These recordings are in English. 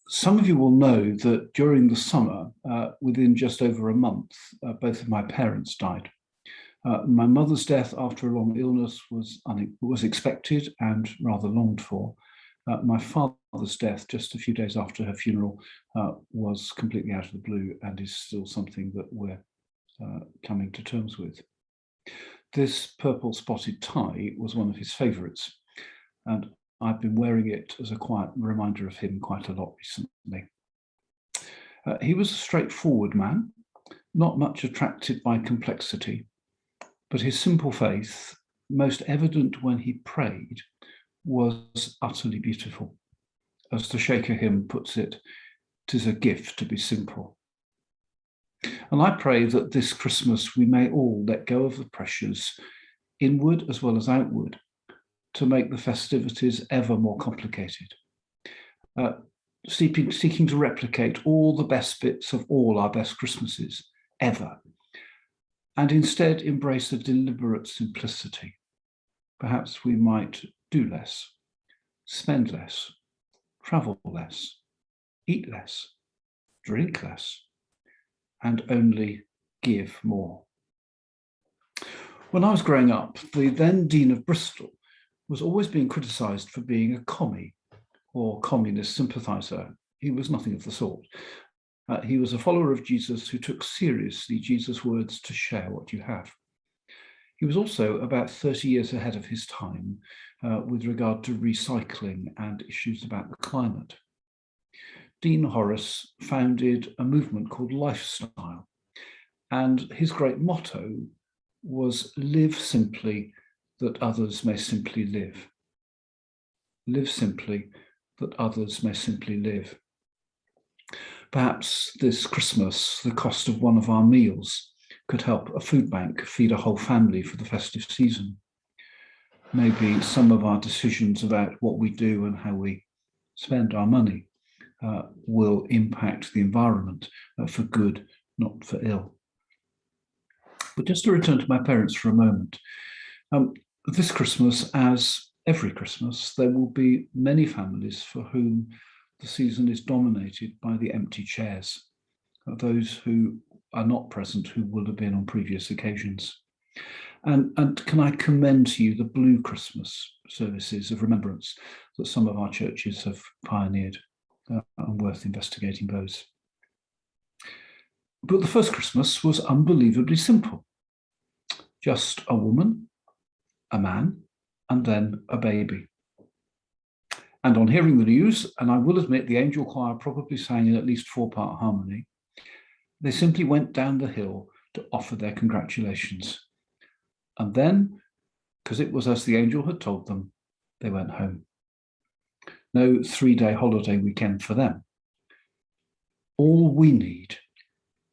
Some of you will know that during the summer, within just over a month, both of my parents died. My mother's death after a long illness was expected and rather longed for. My father's death just a few days after her funeral was completely out of the blue and is still something that we're coming to terms with. This purple spotted tie was one of his favourites, and I've been wearing it as a quiet reminder of him quite a lot recently. He was a straightforward man, not much attracted by complexity, but his simple faith, most evident when he prayed, was utterly beautiful. As the Shaker hymn puts it, "'Tis a gift to be simple." And I pray that this Christmas we may all let go of the pressures, inward as well as outward, to make the festivities ever more complicated, seeking to replicate all the best bits of all our best Christmases ever, and instead embrace a deliberate simplicity. Perhaps we might do less, spend less, travel less, eat less, drink less, and only give more. When I was growing up, the then Dean of Bristol was always being criticised for being a commie or communist sympathiser. He was nothing of the sort. He was a follower of Jesus who took seriously Jesus' words to share what you have. He was also about 30 years ahead of his time with regard to recycling and issues about the climate. Dean Horace founded a movement called Lifestyle, and his great motto was "Live simply, that others may simply live." Live simply, that others may simply live. Perhaps this Christmas, the cost of one of our meals could help a food bank feed a whole family for the festive season. Maybe some of our decisions about what we do and how we spend our money will impact the environment for good, not for ill. But just to return to my parents for a moment, this Christmas, as every Christmas, there will be many families for whom the season is dominated by the empty chairs, those who are not present who will have been on previous occasions. And can I commend to you the blue Christmas services of remembrance that some of our churches have pioneered, and worth investigating those. But the first Christmas was unbelievably simple. Just a woman, a man, and then a baby. And on hearing the news, and I will admit the angel choir probably sang in at least 4-part harmony, they simply went down the hill to offer their congratulations. And then, because it was as the angel had told them, they went home. No 3-day holiday weekend for them. All we need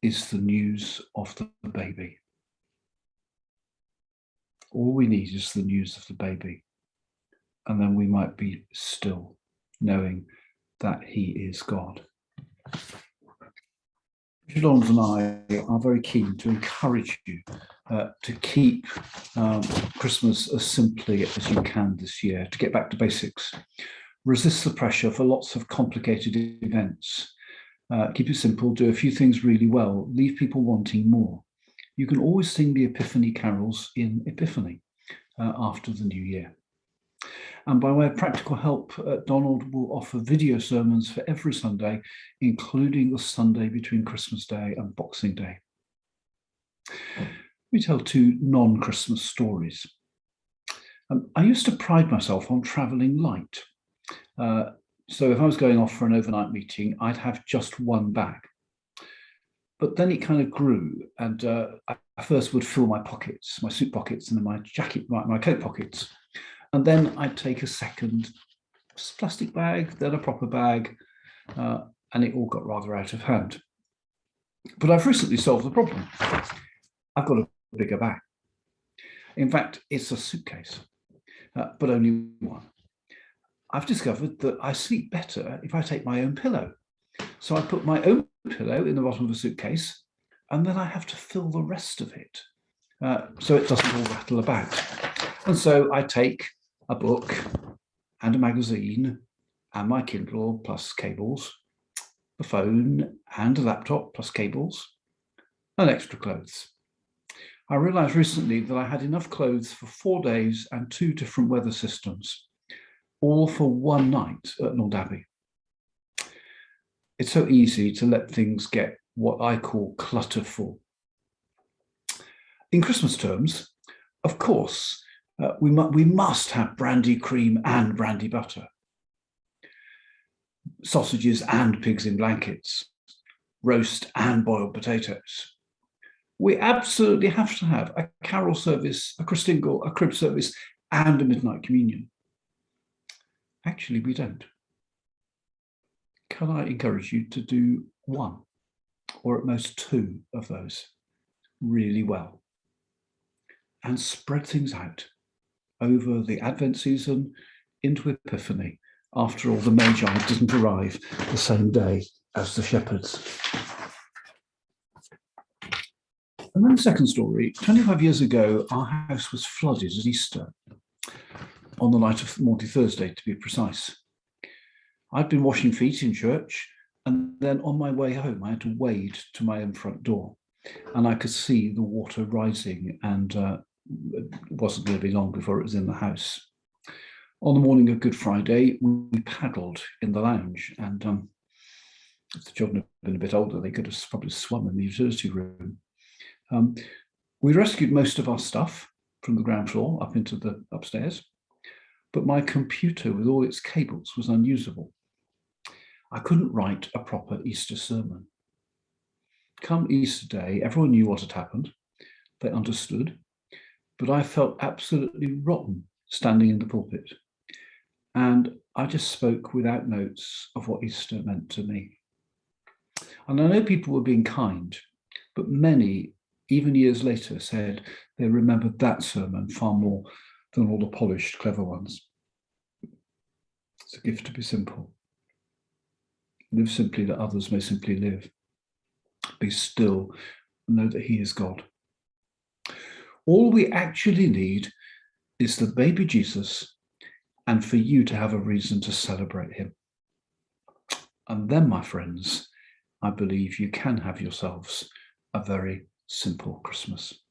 is the news of the baby. All we need is the news of the baby. And then we might be still, knowing that he is God. John and I are very keen to encourage you to keep Christmas as simply as you can this year, to get back to basics. Resist the pressure for lots of complicated events. Keep it simple, do a few things really well, leave people wanting more. You can always sing the Epiphany carols in Epiphany after the new year. And by way of practical help, Donald will offer video sermons for every Sunday, including the Sunday between Christmas Day and Boxing Day. We tell 2 non-Christmas stories. I used to pride myself on travelling light. So if I was going off for an overnight meeting, I'd have just one bag. But then it kind of grew, and I first would fill my pockets, my suit pockets, and then my jacket, my coat pockets. And then I'd take a second plastic bag, then a proper bag, and it all got rather out of hand. But I've recently solved the problem. I've got a bigger bag. In fact, it's a suitcase, but only one. I've discovered that I sleep better if I take my own pillow. So I put my own pillow in the bottom of the suitcase, and then I have to fill the rest of it, so it doesn't all rattle about. And so I take a book and a magazine and my Kindle plus cables, the phone and a laptop plus cables, and extra clothes. I realised recently that I had enough clothes for 4 days and 2 different weather systems, all for one night at Lord Abbey. It's so easy to let things get what I call clutterful. In Christmas terms, of course, we must have brandy cream and brandy butter, sausages and pigs in blankets, roast and boiled potatoes. We absolutely have to have a carol service, a Christingle, a crib service, and a midnight communion. Actually, we don't. Can I encourage you to do one, or at most 2 of those really well, and spread things out over the Advent season into Epiphany, after all the Magi didn't arrive the same day as the shepherds. And then the second story, 25 years ago, our house was flooded at Easter, on the night of Maundy Thursday, to be precise. I'd been washing feet in church, and then on my way home, I had to wade to my own front door, and I could see the water rising, and it wasn't going to be long before it was in the house. On the morning of Good Friday, we paddled in the lounge, and if the children had been a bit older, they could have probably swum in the utility room. We rescued most of our stuff from the ground floor up into the upstairs, but my computer with all its cables was unusable. I couldn't write a proper Easter sermon. Come Easter Day, everyone knew what had happened. They understood, but I felt absolutely rotten standing in the pulpit. And I just spoke without notes of what Easter meant to me. And I know people were being kind, but many, even years later, said they remembered that sermon far more than all the polished, clever ones. It's a gift to be simple. Live simply that others may simply live. Be still and know that He is God. All we actually need is the baby Jesus, and for you to have a reason to celebrate Him. And then, my friends, I believe you can have yourselves a very simple Christmas.